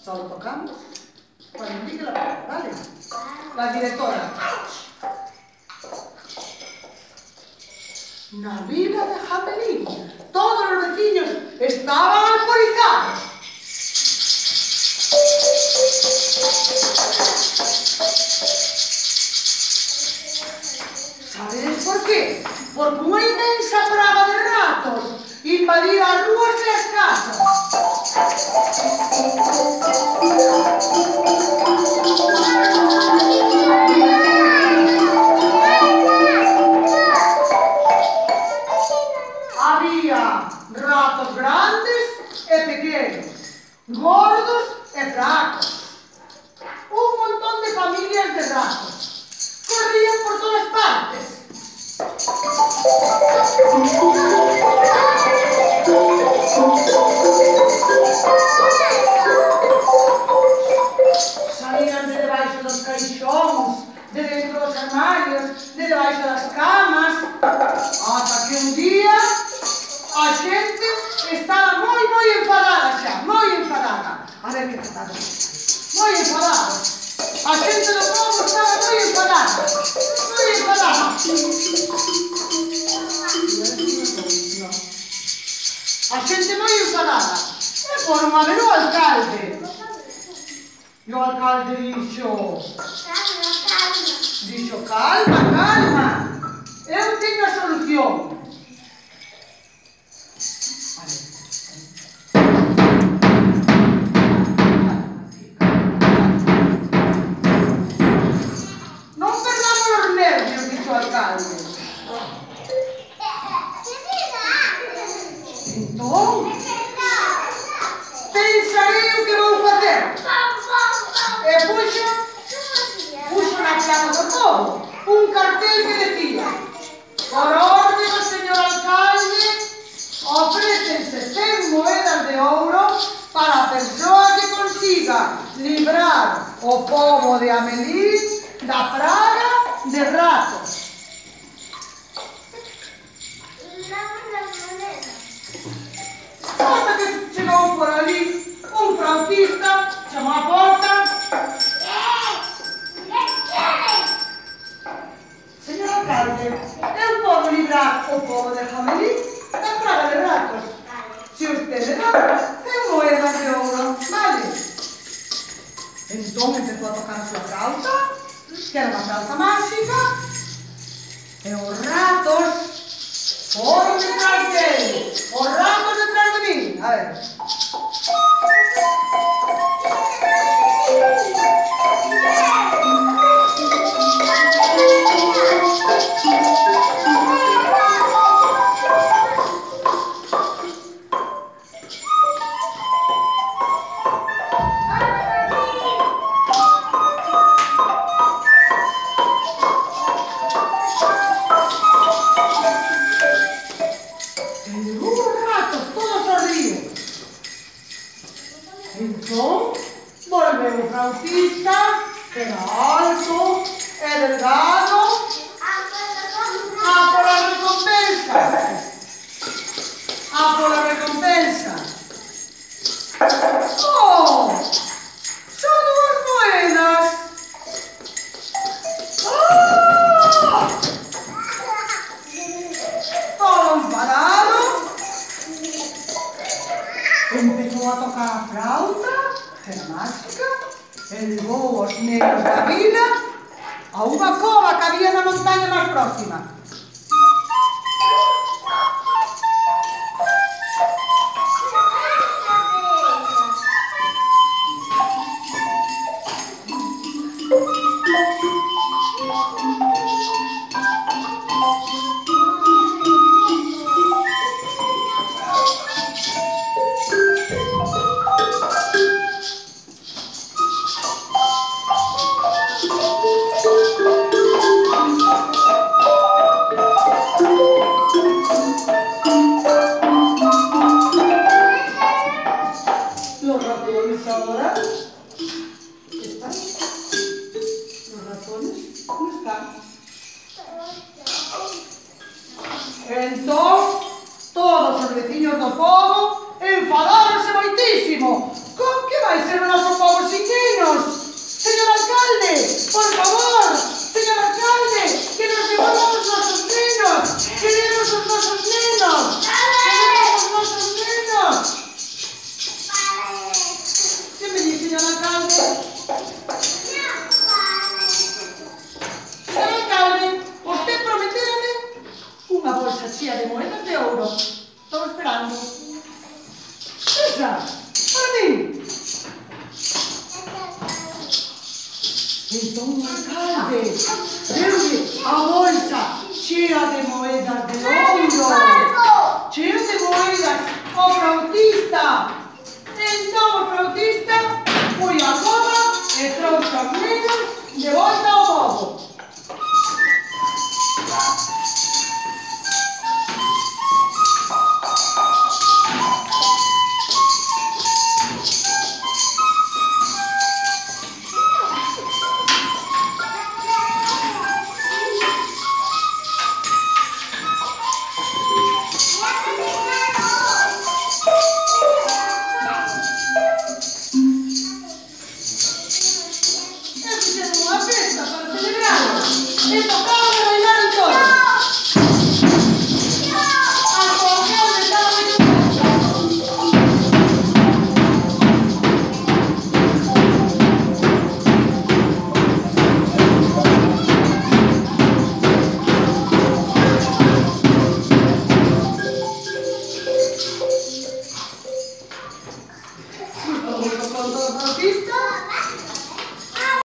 Solo tocamos cuando indique la palabra, ¿vale? La directora. Na vila de Jamelín, todos los vecinos estaban alcoholizados. ¿Sabes por qué? Porque una inmensa praga de ratos invadía las ruas y las casas. Había ratos grandes y pequeños, gordos y flacos. Un montón de familias de ratos. Corrían por todas partes. Salían de debaixo dos caixóns, de dentro dos armarios, de debaixo das camas, ata que un día a xente estaba moi enfadada xa, moi enfadada. A ver que enfadada. Moi enfadada. A xente do povo estaba moi enfadada. Moi enfadada. A xente moi enfadada. E foron a ver o alcalde. E o alcalde dixo, calma, eu teño a solución. Non perdamos os nervios, dixo o alcalde. Entón, pensarei o que vou facer. E puxo na plaza do povo un cartel que decía: por orden do señor alcalde, ofrécense 100 moedas de ouro para a persoa que consiga librar o povo de Amelín da praga de ratos. Hasta que chegou por ali un flautista, chamou a porta. Señor alcalde, eu podo librar o povo de Jamelín da praga de ratos. Se usted dá 100 moedas de ouro, vale? Entón empezou a tocar a súa flauta, que era unha flauta máxica, e os ratos foron detrás dele, os ratos detrás de mí. A ver. Entón, volveu o flautista, que era alto e delgado, a pola recompensa. Oh, son 2 moedas. Oh, todo enfadado. Empezou a tocar a flauta, que era máxica, e levou os negros da vila a unha cova que había na montaña máis próxima. Ahora están los ratones, ¿cómo están? Entón, todos os veciños do pobo enfadáronse moitísimo. Con que vai ser o noso Por favor, señor alcalde, que nos devuelvan los nuestros niños. Queremos los nuestros niños. Queremos los nuestros niños. ¿Qué me dice, señor alcalde? Señor alcalde, usted prometérame una bolsa chea de monedas de ouro. Estaba esperando. Esa, para mí. Então, alcalde, deu-lhe a bolsa cheia de moedas de ouro, cheia de moedas ao flautista.